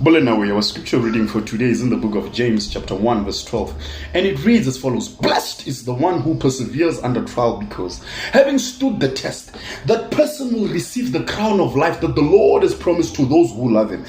Bolenawe, our scripture reading for today is in the book of James, chapter 1, verse 12. And it reads as follows: Blessed is the one who perseveres under trial, because having stood the test, that person will receive the crown of life that the Lord has promised to those who love him.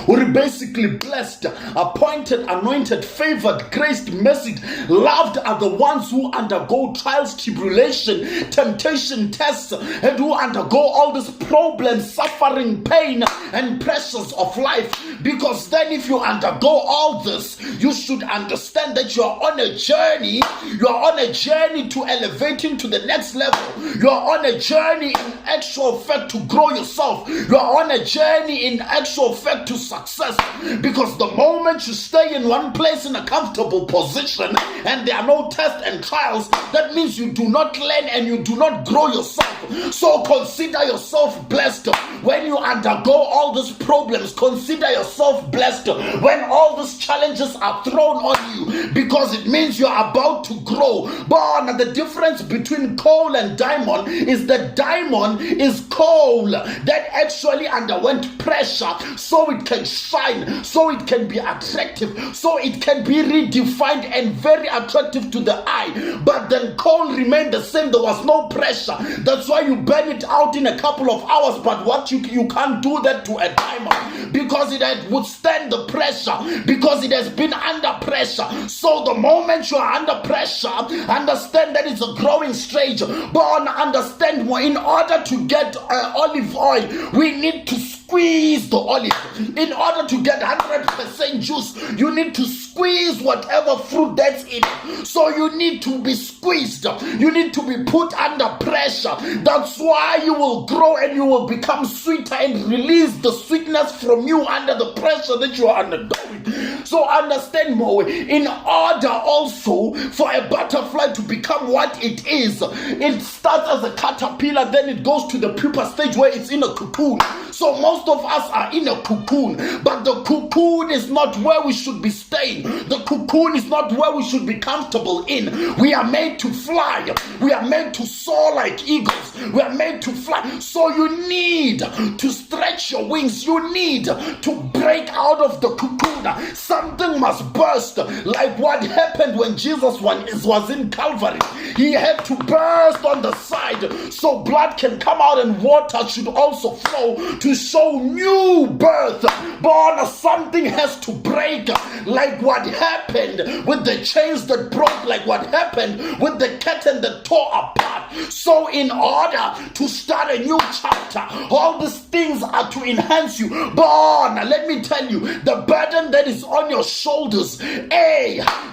We're basically blessed, appointed, anointed, favored, graced, mercied, loved are the ones who undergo trials, tribulation, temptation, tests, and who undergo all these problems, suffering, pain, and pressures of life. Because then if you undergo all this, you should understand that you are on a journey. You are on a journey to elevating to the next level. You are on a journey in actual fact to grow yourself. You are on a journey in actual fact to success. Because the moment you stay in one place in a comfortable position and there are no tests and trials, that means you do not learn and you do not grow yourself. So consider yourself blessed when you undergo all these problems. Consider yourself blessed when all these challenges are thrown on you, because it means you are about to grow. But the difference between coal and diamond is that diamond is coal that actually underwent pressure so it can shine, so it can be attractive, so it can be redefined and very attractive to the eye. But then coal remained the same. There was no pressure. That's why you burn it out in a couple of hours. But what you can't do that to a diamond, because it has withstand the pressure, because it has been under pressure. So the moment you are under pressure, understand that it's a growing stage. But understand more, in order to get olive oil, we need to squeeze the olive. In order to get 100% juice, you need to squeeze whatever fruit that's in it. So you need to be squeezed. You need to be put under pressure. That's why you will grow and you will become sweeter and release the sweetness from you under the pressure that you are undergoing. So understand more. In order also for a butterfly to become what it is, it starts as a caterpillar, then it goes to the pupa stage where it's in a cocoon. So most of us are in a cocoon, but the cocoon is not where we should be staying. The cocoon is not where we should be comfortable in. We are made to fly. We are made to soar like eagles. We are made to fly. So you need to stretch your wings. You need to break out of the cocoon. Something must burst, like what happened when Jesus was in Calvary. He had to burst on the side so blood can come out and water should also flow to show new birth. But something has to break, like what happened with the chains that broke, like what happened with the curtain that tore apart. So in order to start a new chapter, all these things are to enhance you. But let me tell you, the burden that is on your shoulders,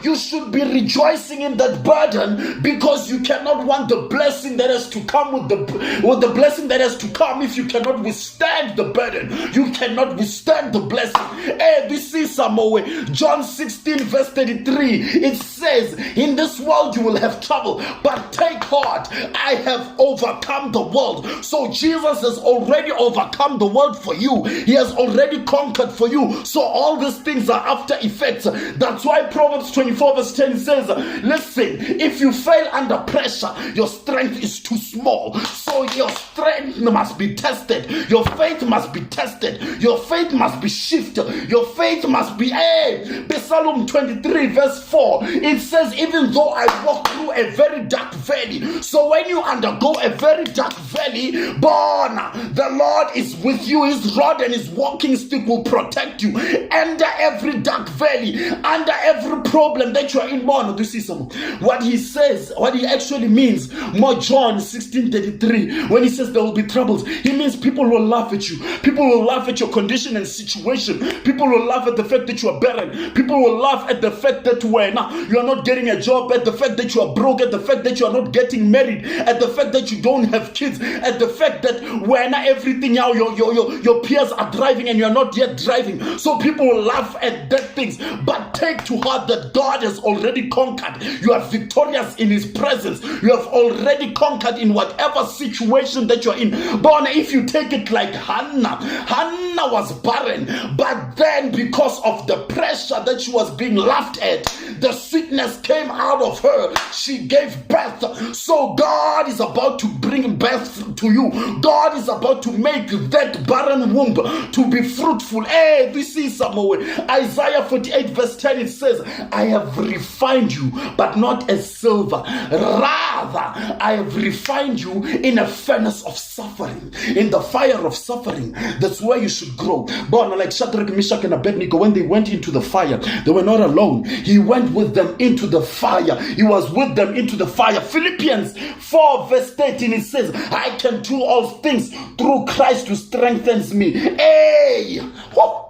you should be rejoicing in that burden, because you cannot want the blessing that has to come with the blessing that has to come if you cannot withstand the burden. You cannot withstand the blessing. This is some way. John 16 verse 33, it says, in this world you will have trouble, but take heart, I have overcome the world. So Jesus has already overcome the world for you. He has already conquered for you. So all these things are after effects. That's why Proverbs 24 verse 10 says, listen, if you fail under pressure, your strength is too small. So your strength must be tested. Your faith must be tested. Your faith must be shifted. Your faith must be Psalm 23 verse 4, it says, even though I walk through a very dark valley. So when you undergo a very dark valley, the Lord is with you. His rod and his walking stick will protect you under every dark valley, under every problem that you are in. Do you see some? What he says, what he actually means, more John 16:33, when he says there will be troubles, he means people will laugh at you. People will laugh at your condition and situation. People will laugh at the fact that you are barren. People will laugh at the fact that you are not getting a job, at the fact that you are broke, at the fact that you are not getting married, at the fact that you don't have kids, at the fact that when everything now your peers are driving and you are not yet driving. So people will laugh at that things, but take to heart that God has already conquered. You are victorious in his presence. You have already conquered in whatever situation that you're in. But if you take it like Hannah was barren, but then because of the pressure that she was being laughed at, The sickness came out of her. She gave birth. So God is about to bring birth to you. God is about to make that barren womb to be fruitful. Hey, this is somewhere. Isaiah 48 verse 10, it says, I have refined you, but not as silver. Rather, I have refined you in a furnace of suffering, in the fire of suffering. That's where you should grow. But like Shadrach, Meshach, and Abednego, when they went into the fire, they were not alone. He went with them into the fire. He was with them into the fire. Philippians 4 verse 13, it says, I can do all things through Christ who strengthens me. Hey! Whoa.